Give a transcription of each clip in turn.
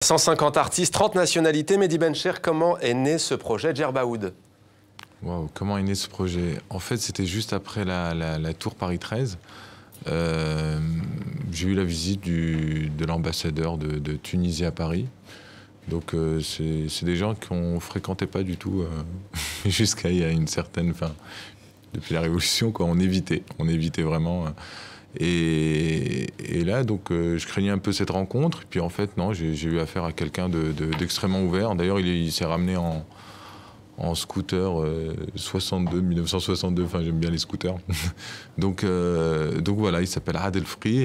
150 artistes, 30 nationalités. Mehdi Bencher, comment est né ce projet Djerba Oud? Wow, comment est né ce projet? En fait, c'était juste après la Tour Paris 13. J'ai eu la visite de l'ambassadeur de Tunisie à Paris. Donc c'est des gens qu'on ne fréquentait pas du tout jusqu'à il y a une certaine... Enfin, depuis la Révolution, quoi, on évitait vraiment. Et là, donc, je craignais un peu cette rencontre. Et puis en fait, non, j'ai eu affaire à quelqu'un d'extrêmement ouvert. D'ailleurs, il s'est ramené en scooter 1962. Enfin, j'aime bien les scooters. donc voilà, il s'appelle Adel Fri.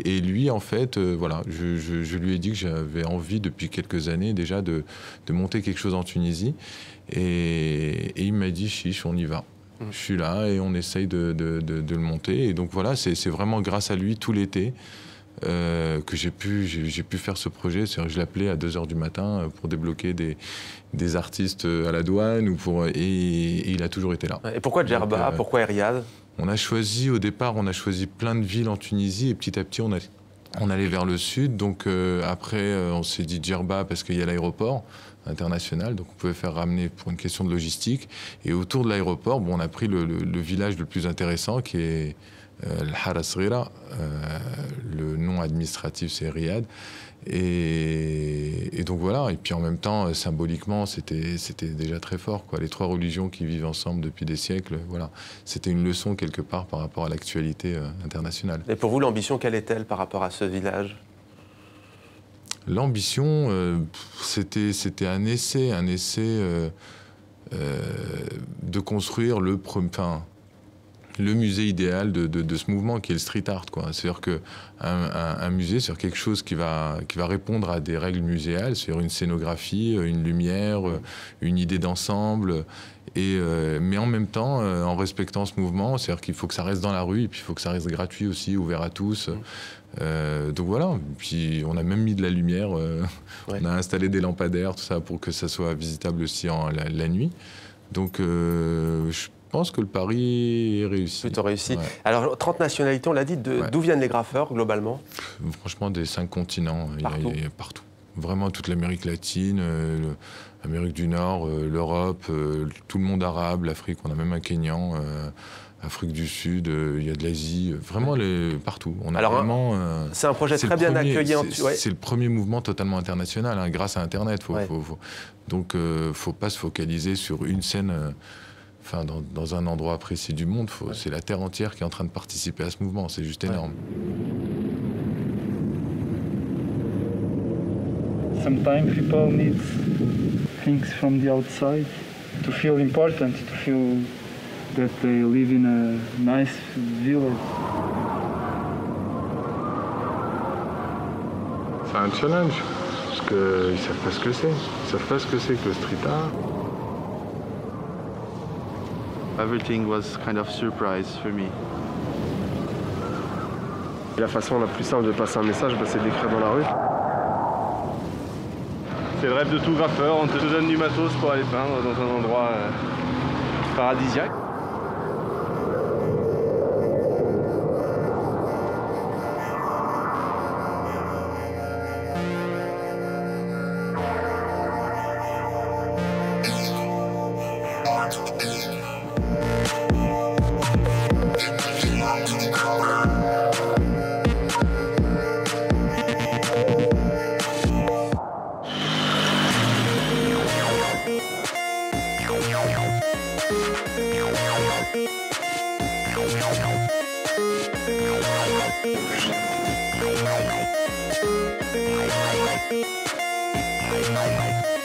Et lui, en fait, voilà, je lui ai dit que j'avais envie depuis quelques années déjà de monter quelque chose en Tunisie. Et il m'a dit, chiche, on y va. Je suis là et on essaye de le monter. Et donc voilà, c'est vraiment grâce à lui tout l'été que j'ai pu faire ce projet. Je l'appelais à 2 h du matin pour débloquer des artistes à la douane. Et il a toujours été là. Et pourquoi Djerba? Pourquoi Riyad? Au départ, on a choisi plein de villes en Tunisie. Et petit à petit, on allait vers le sud. Donc après, on s'est dit Djerba parce qu'il y a l'aéroport international, donc on pouvait faire ramener pour une question de logistique. Et autour de l'aéroport, bon, on a pris le village le plus intéressant qui est le Hara Sghira. Le nom administratif c'est Riyad. Et donc voilà, et puis en même temps, symboliquement, c'était déjà très fort, quoi. Les 3 religions qui vivent ensemble depuis des siècles, voilà. C'était une leçon quelque part par rapport à l'actualité internationale. Et pour vous, l'ambition, quelle est-elle par rapport à ce village? L'ambition, c'était un essai de construire le musée idéal de ce mouvement qui est le street art, quoi. C'est-à-dire qu'un musée, c'est quelque chose qui va répondre à des règles muséales, c'est-à-dire une scénographie, une lumière, une idée d'ensemble, mais en même temps, en respectant ce mouvement, c'est-à-dire qu'il faut que ça reste dans la rue, et puis il faut que ça reste gratuit aussi, ouvert à tous. Donc voilà, puis on a même mis de la lumière, on a installé des lampadaires, tout ça, pour que ça soit visitable aussi la nuit. Donc je pense que le pari est réussi. Plutôt réussi. Ouais. Alors, 30 nationalités, on l'a dit, d'où viennent les graffeurs, globalement? Franchement, des 5 continents, partout. il y a partout. Vraiment toute l'Amérique latine, l'Amérique du Nord, l'Europe, tout le monde arabe, l'Afrique, on a même un Kényan, Afrique du Sud, il y a de l'Asie, vraiment partout. C'est un projet très bien accueilli. C'est le premier mouvement totalement international, hein, grâce à Internet. Donc, faut pas se focaliser sur une scène... Enfin, dans un endroit précis du monde, c'est la Terre entière qui est en train de participer à ce mouvement. C'est juste énorme. Sometimes people need things from the outside to feel important, to feel that they live in a nice village. C'est un challenge, parce qu'ils ne savent pas ce que c'est. Ils ne savent pas ce que c'est que le street art. Everything was kind of surprise for me. Et la façon la plus simple de passer un message, c'est d'écrire dans la rue. C'est le rêve de tout graffeur, on te donne du matos pour aller peindre dans un endroit paradisiaque. Bye.